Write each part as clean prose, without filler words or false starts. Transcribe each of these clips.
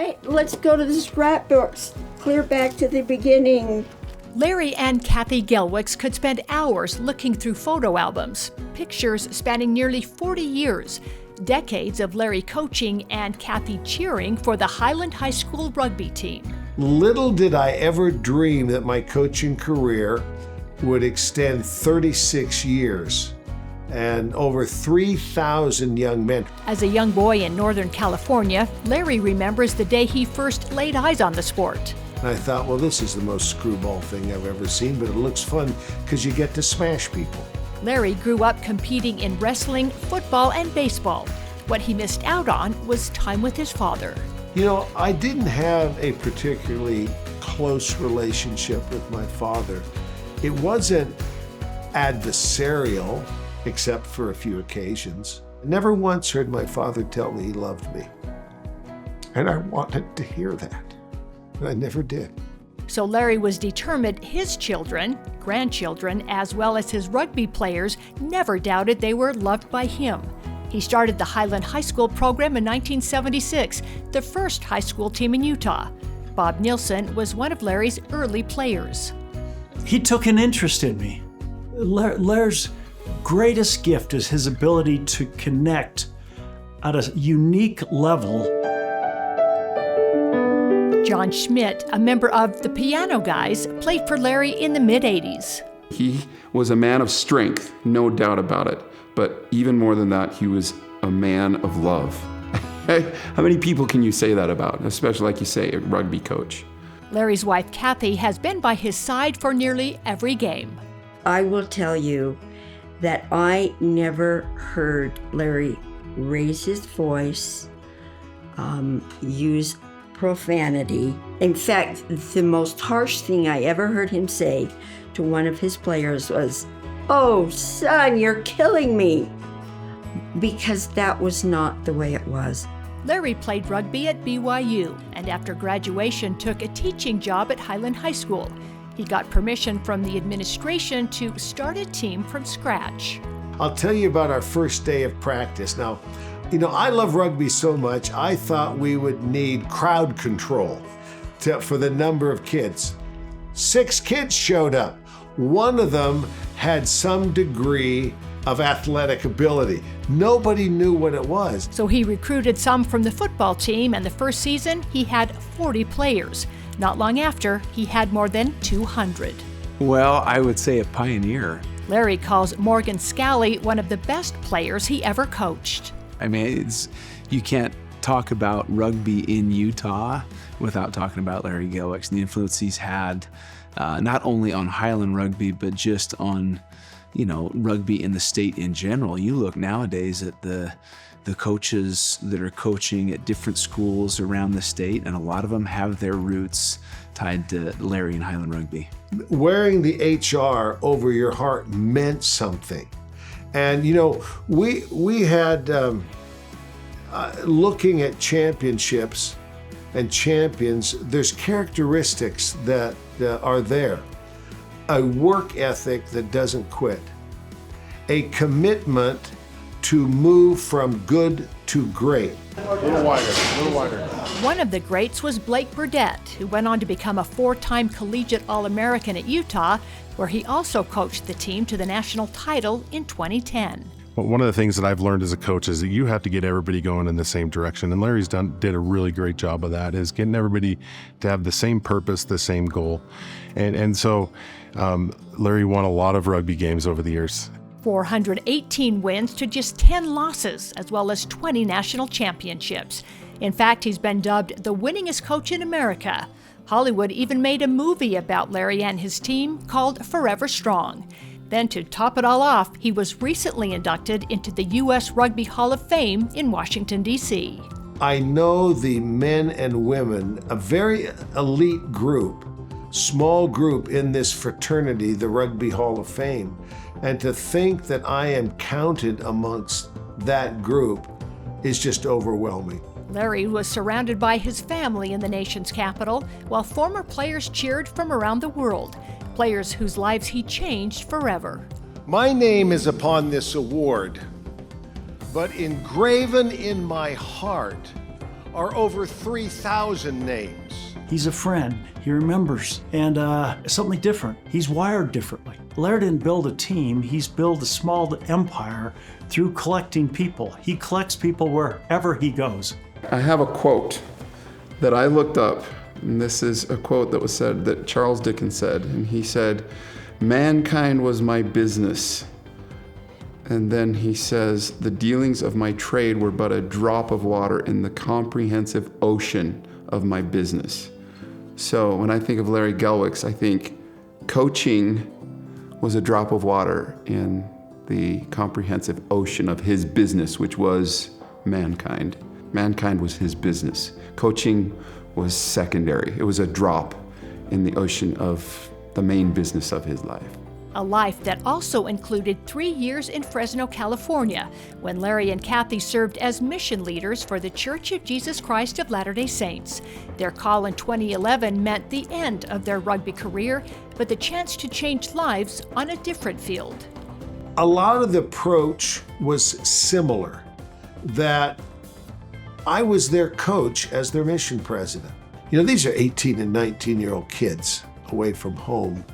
right, let's go to the scrapbooks. Clear back to the beginning. Larry and Kathy Gelwix could spend hours looking through photo albums, pictures spanning nearly 40 years, decades of Larry coaching and Kathy cheering for the Highland High School rugby team. Little did I ever dream that my coaching career would extend 36 years and over 3,000 young men. As a young boy in Northern California, Larry remembers the day he first laid eyes on the sport. And I thought, well, this is the most screwball thing I've ever seen, but it looks fun because you get to smash people. Larry grew up competing in wrestling, football, and baseball. What he missed out on was time with his father. You know, I didn't have a particularly close relationship with my father. It wasn't adversarial, except for a few occasions. I never once heard my father tell me he loved me. And I wanted to hear that. But I never did. So Larry was determined his children, grandchildren, as well as his rugby players never doubted they were loved by him. He started the Highland High School program in 1976, the first high school team in Utah. Bob Nielsen was one of Larry's early players. He took an interest in me. Larry's greatest gift is his ability to connect at a unique level. Jon Schmidt, a member of the Piano Guys, played for Larry in the mid-'80s. He was a man of strength, no doubt about it. But even more than that, he was a man of love. How many people can you say that about, especially like you say, a rugby coach? Larry's wife, Kathy, has been by his side for nearly every game. I will tell you that I never heard Larry raise his voice, use profanity. In fact, the most harsh thing I ever heard him say to one of his players was, "Oh, son, you're killing me," because that was not the way it was. Larry played rugby at BYU and after graduation took a teaching job at Highland High School. He got permission from the administration to start a team from scratch. I'll tell you about our first day of practice. Now, you know, I love rugby so much, I thought we would need crowd control for the number of kids. 6 kids showed up. One of them had some degree of athletic ability. Nobody knew what it was. So he recruited some from the football team, and the first season he had 40 players. Not long after, he had more than 200. Well, I would say a pioneer. Larry calls Morgan Scally one of the best players he ever coached. I mean, you can't talk about rugby in Utah without talking about Larry Gelwix and the influence he's had, not only on Highland rugby, but just on, rugby in the state in general. You look nowadays at the coaches that are coaching at different schools around the state, and a lot of them have their roots tied to Larry and Highland rugby. Wearing the HR over your heart meant something. And, we had, looking at championships and champions, there's characteristics that are there. A work ethic that doesn't quit. A commitment to move from good to great. A little wider. One of the greats was Blake Burdett, who went on to become a 4-time collegiate All-American at Utah, where he also coached the team to the national title in 2010. Well, one of the things that I've learned as a coach is that you have to get everybody going in the same direction, and Larry's did a really great job of that, is getting everybody to have the same purpose, the same goal. And so Larry won a lot of rugby games over the years. 418 wins to just 10 losses, as well as 20 national championships. In fact, he's been dubbed the winningest coach in America. Hollywood even made a movie about Larry and his team called Forever Strong. Then to top it all off, he was recently inducted into the U.S. Rugby Hall of Fame in Washington, D.C. I know the men and women, a very elite group, small group in this fraternity, the Rugby Hall of Fame. And to think that I am counted amongst that group is just overwhelming. Larry was surrounded by his family in the nation's capital, while former players cheered from around the world, players whose lives he changed forever. My name is upon this award, but engraven in my heart are over 3,000 names. He's a friend. He remembers. And something different. He's wired differently. Larry didn't build a team. He's built a small empire through collecting people. He collects people wherever he goes. I have a quote that I looked up, and this is a quote that was said, that Charles Dickens said, and he said, "Mankind was my business." And then he says, "The dealings of my trade were but a drop of water in the comprehensive ocean of my business." So when I think of Larry Gelwix, I think coaching was a drop of water in the comprehensive ocean of his business, which was mankind. Mankind was his business. Coaching was secondary. It was a drop in the ocean of the main business of his life. A life that also included 3 years in Fresno, California, when Larry and Kathy served as mission leaders for the Church of Jesus Christ of Latter-day Saints. Their call in 2011 meant the end of their rugby career, but the chance to change lives on a different field. A lot of the approach was similar, that I was their coach as their mission president. You know, these are 18 and 19-year-old kids away from home.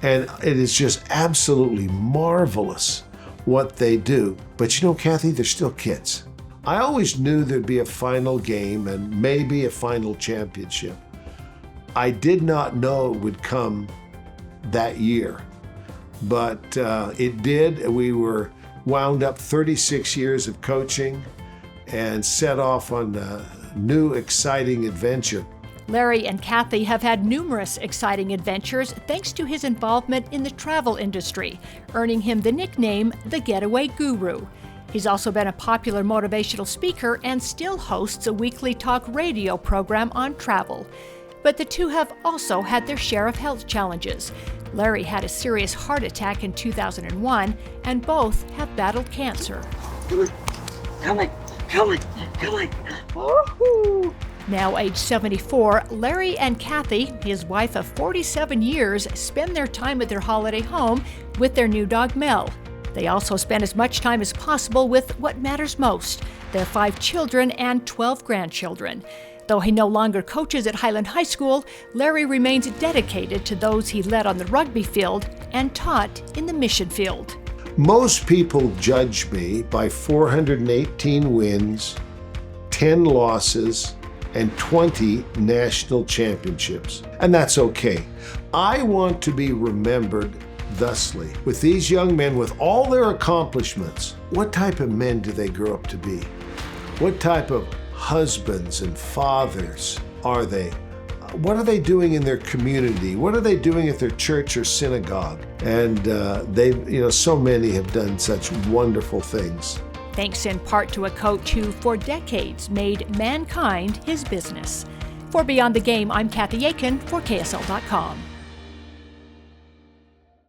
And it is just absolutely marvelous what they do. But you know, Kathy, they're still kids. I always knew there'd be a final game and maybe a final championship. I did not know it would come that year, but it did. We were wound up 36 years of coaching and set off on a new exciting adventure. Larry and Kathy have had numerous exciting adventures thanks to his involvement in the travel industry, earning him the nickname the Getaway Guru. He's also been a popular motivational speaker and still hosts a weekly talk radio program on travel. But the two have also had their share of health challenges. Larry had a serious heart attack in 2001, and both have battled cancer. Come on. Woohoo! Now age 74, Larry and Kathy, his wife of 47 years, spend their time at their holiday home with their new dog Mel. They also spend as much time as possible with what matters most, their 5 children and 12 grandchildren. Though he no longer coaches at Highland High School, Larry remains dedicated to those he led on the rugby field and taught in the mission field. Most people judge me by 418 wins, 10 losses, and 20 national championships. And that's okay. I want to be remembered thusly. With these young men, with all their accomplishments, what type of men do they grow up to be? What type of husbands and fathers are they? What are they doing in their community? What are they doing at their church or synagogue? And so many have done such wonderful things. Thanks in part to a coach who, for decades, made mankind his business. For Beyond the Game, I'm Kathy Aiken for KSL.com.